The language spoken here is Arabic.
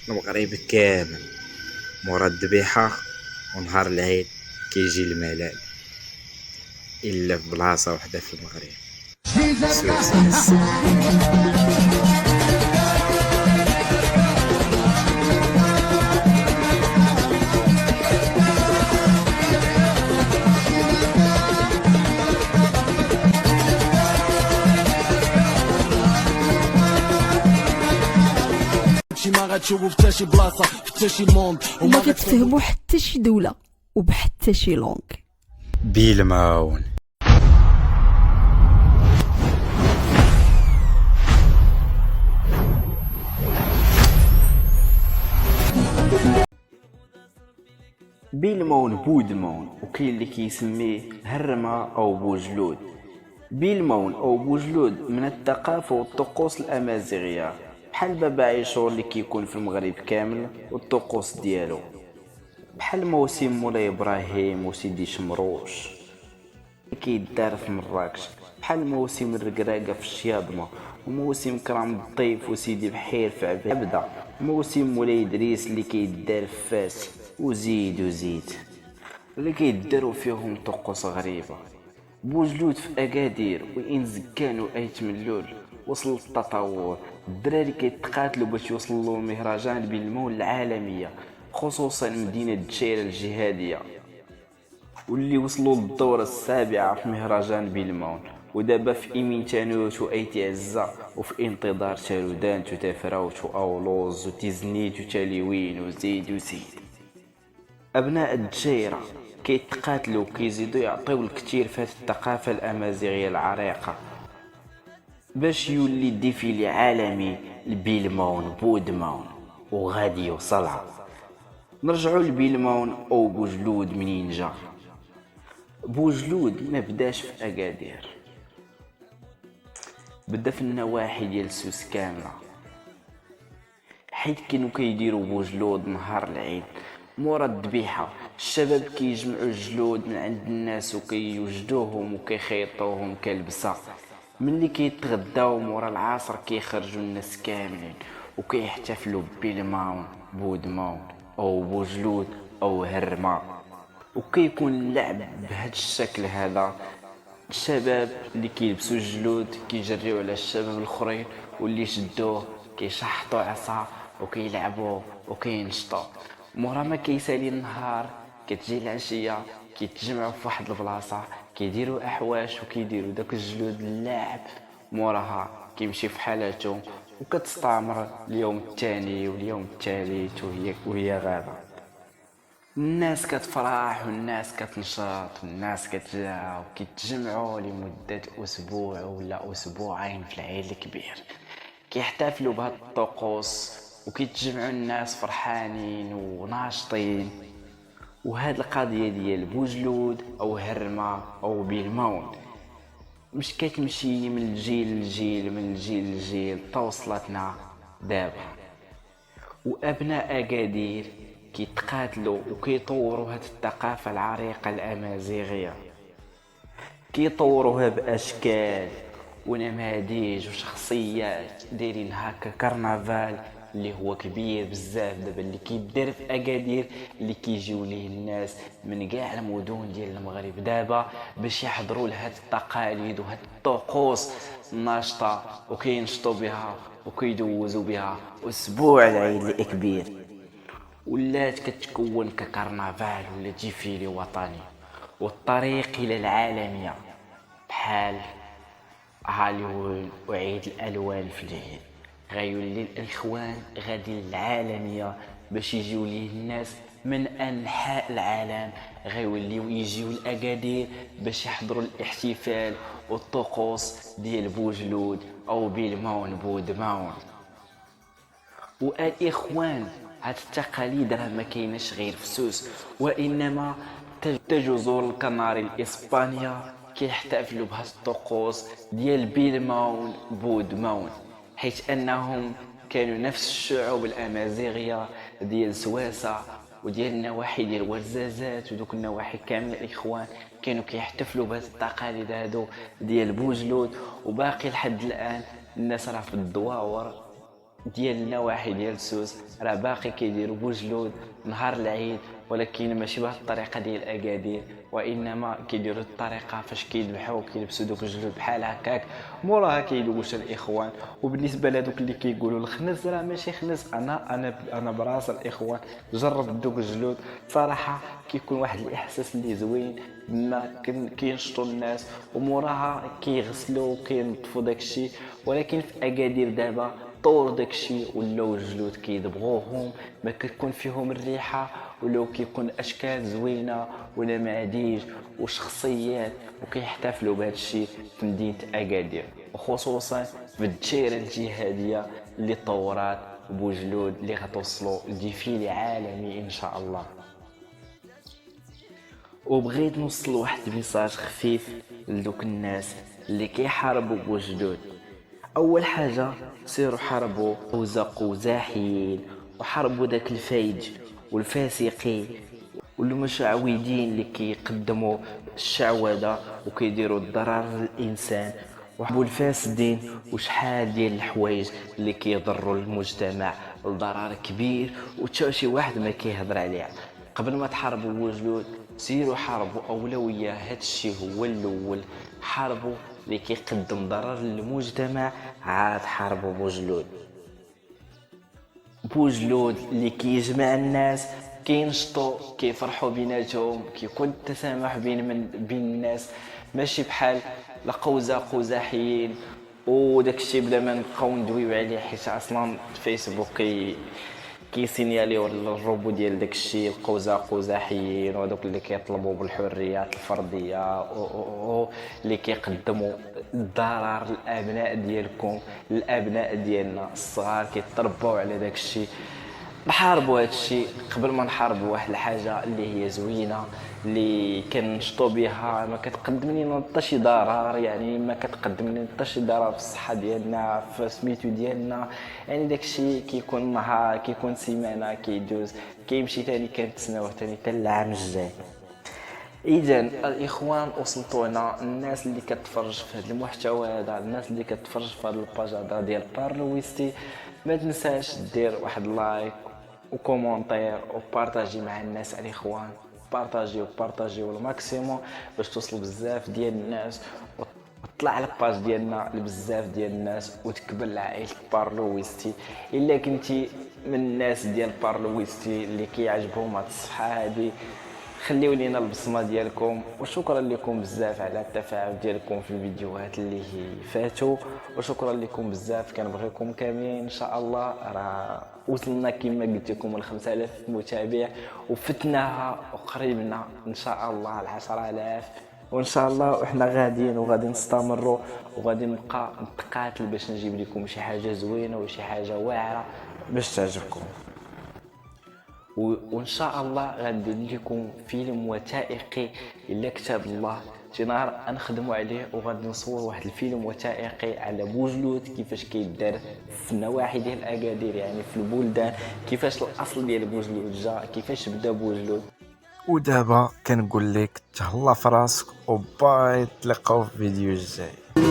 المغرب كامل مورا الذبيحة ونهار العيد كيجي الملال إلا في بلاصة وحدة في المغرب، سوسة. ما غتشوفوا في حتى شي بلاصه في حتى شي موند وما غتفهموا حتى شي دوله وبحتى شي لونغ. بيلماون. بيلمون بودمون، وكاين اللي كيسميه هرمه او بوجلود. بيلمون او بوجلود من الثقافه والطقوس الامازيغيه، بحال بابا عاشور اللي كيكون في المغرب كامل والطقوس ديالو، بحال موسم مولاي ابراهيم وسيدي شمروش اللي كيدار في مراكش، بحال موسم الركراكه في الشياضمه، وموسم كرام الضيف وسيدي بحير في عبده، موسم مولاي ادريس اللي كيدار في فاس، وزيد وزيد اللي كيداروا فيهم طقوس غريبه. بوجلود في اكادير وان زكان وايت ملول وصل التطور، الدراري كيتقاتلوا باش يوصلوا لمهرجان بيلمون العالميه، خصوصا مدينه دشيره الجهاديه، واللي وصلوا للدورة السابعة في مهرجان بيلمون، ودابا في إيمين تانوت وأيتي عزة، وفي انتظار تارودانت وتافراوت وأولوز وتيزنيت وتاليوين وزيد وزيد. أبناء الدجيرة كيتقاتلوا كيزيدوا يعطيو الكثير في هذه الثقافة الأمازيغية العريقة باش يولي ديفيلي عالمي لبيلمون بودمون وغادي يوصلها. نرجعوا لبيلمون أو بوجلود منين جا. بوجلود ما بداش في اكادير، بدا في النواحي ديال سوس كامله، حيت كانوا كيديروا بوجلود نهار العيد مورا الذبيحه. الشباب كيجمعوا الجلود من عند الناس وكيوجدوهم وكيخيطوهم كالبسه، ملي كيتغداو مورا العصر كيخرجوا الناس كاملين وكيحتفلوا ببيلمون بودمون او بوجلود او هرمه، وكيكون اللعب بهذا الشكل هذا. الشباب اللي كيلبسوا الجلود كيجريو على الشباب الاخرين، واللي يشدوه كيشحطوا عصا وكيلعبوا وكينشطوا. مورا ما كيسالي النهار كتجي العشيه كيتجمعوا في واحد البلاصه كيديروا احواش وكيديروا داك الجلود اللعب، موراها كيمشي في حالته وكتستمر اليوم الثاني واليوم الثالث وهي غابه. الناس كتفرح والناس كتنشط والناس كتجا وكيتجمعوا لمدة أسبوع ولا أسبوعين في العيد الكبير، كيحتفلوا بهاد الطقوس وكيتجمعوا الناس فرحانين وناشطين. وهاد القضية ديال بوجلود أو هرمة أو بيلمون مش كتمشي من الجيل للجيل من الجيل للجيل توصلتنا دابا، وأبناء أكادير كيتقاتلوا وكيطوروا هاد الثقافة العريقة الأمازيغية، كيطوروها بأشكال ونماذج وشخصيات، دايرين هكا كرنفال اللي هو كبير بزاف دابا اللي كيدير في أكادير، اللي كيجيو ليه الناس من كاع المدن ديال المغرب دابا باش يحضروا لهاد التقاليد وهاد الطقوس الناشطة وكينشطوا بها وكيدوزوا بها أسبوع العيد الكبير. ولات كتكون ككرنفال ولا ديفيلي وطني، والطريق الى العالميه بحال هاليوود وعيد الالوان في العيد غيولي الاخوان غادي للعالميه باش يجيو ليه الناس من انحاء العالم، غيوليو يجيو لاكادير باش يحضروا الاحتفال والطقوس ديال بوجلود او بيلمون بودمون. والاخوان هاد التقاليد راه ما كايناش غير في سوس، وانما جزر الكناري الاسبانيه كيحتفلوا بهاد الطقوس ديال بيلمون بودمون، حيث انهم كانوا نفس الشعوب الامازيغيه ديال سواسه وديال النواحي ديال ورزازات ودوك النواحي كامل. الاخوان كانوا كيحتفلوا بهاد التقاليد هادو ديال بوجلود، وباقي لحد الان الناس راه في الدواور ديال النواحي ديال سوس راه باقي كيديروا بوجلود نهار العيد، ولكن ماشي بهذه الطريقه ديال اكادير، وانما كيديروا الطريقه فاش كيذبحوا كيلبسوا دوك الجلود بحال هكاك، موراها كيدوش الاخوان. وبالنسبه لهذوك اللي كيقولوا الخنز، راه ماشي خنز، انا براس الاخوان جربت دوك الجلود صراحه كيكون واحد الاحساس اللي زوين، ما كينشطوا الناس وموراها كيغسلوا وكينظفوا داكشي. ولكن في اكادير دابا طور داكشي ولاو الجلود كيدبغوهم، ما كتكون فيهم الريحه، ولو كيكون اشكال زوينه ونماذج وشخصيات، وكيحتفلوا بهذا الشيء في مدينه اكادير، وخصوصا في الدشيره الجهاديه اللي طورات بوجلود اللي غتوصلوا لديفيلي عالمي ان شاء الله. وبغيت نوصل واحد الميساج خفيف لدوك الناس اللي كيحاربوا بوجلود. اول حاجه سيروا حاربوا قزاحيين، وحاربوا داك الفايج والفاسقين والمشعوذين اللي كيقدموا الشعوذه وكيديروا الضرر للانسان، وحاربوا الفاسدين وشحال ديال الحوايج اللي كيضروا المجتمع لضرر كبير وتا شي واحد ما كيهضر عليها. قبل ما تحاربوا بوجلود سيروا حاربوا اولويه، هذا الشيء هو الاول، حاربوا اللي كيقدم ضرر للمجتمع، عاد حاربوا بوجلود اللي كيجمع الناس، كينشطوا كيفرحوا بيناتهم، كيكون التسامح بين الناس، ماشي بحال قزاحيين وداك الشيء بلا ما نبقاو ندويو عليه، حيت اصلا الفيسبوك كيسينياليو الروبو ديال داك الشيء، قزاحيين ودوك اللي كيطلبوا بالحريات الفرديه اللي كيقدموا الضرر للابناء ديالكم، الابناء ديالنا الصغار كيتربوا على داك الشيء. نحاربوا هذا الشيء قبل ما نحاربوا واحد الحاجه اللي هي زوينه اللي كنشطوا بها، ما كتقدم لنا حتى شي ضرر، يعني ما كتقدم لنا حتى شي ضرر في الصحه ديالنا في سميتو ديالنا، يعني داك الشيء كيكون نهار كيكون سيمانه كيدوز كيمشي ثاني كنتسناوه ثاني حتى العام الجاي. اذا الاخوان وصلتوا هنا، الناس اللي كتفرج في هذا المحتوى هذا، الناس اللي كتفرج في هذا الباج هذا ديال بارلويستي، ما تنساش دير واحد لايك وكومونتير وبارطاجي مع الناس الاخوان، بارطاجيو الماكسيموم باش توصل بزاف ديال الناس، وطلع على الباج ديالنا لبزاف ديال الناس وتكبر لعائله بارلويستي. الا كنتي من الناس ديال بارلويستي اللي كيعجبهم هاد الصفحه هادي، خليو لينا البصمه ديالكم، وشكرا لكم بزاف على التفاعل ديالكم في الفيديوهات اللي فاتوا، وشكرا لكم بزاف، كنبغيكم كاملين ان شاء الله. راه وصلنا كما قلت لكم ل 5000 متابع، وفتناها وقريبنا ان شاء الله ل 10000، وان شاء الله وحنا غاديين وغادي نستمروا وغادي نبقى نتقاتل باش نجيب لكم شي حاجه زوينه وشي حاجه واعره باش تعجبكم. وان شاء الله غندير لكم فيلم وثائقي الا كتاب الله شي نهار نخدموا عليه، وغادي نصور واحد الفيلم وثائقي على بوجلود كيفاش كيدار في النواحي ديال اكادير، يعني في البلدان، كيفاش الاصل ديال بوجلود جا، كيفاش بدا بوجلود. ودابا كنقول لك تهلا في راسك وباي، تلقاو في فيديو الجاي.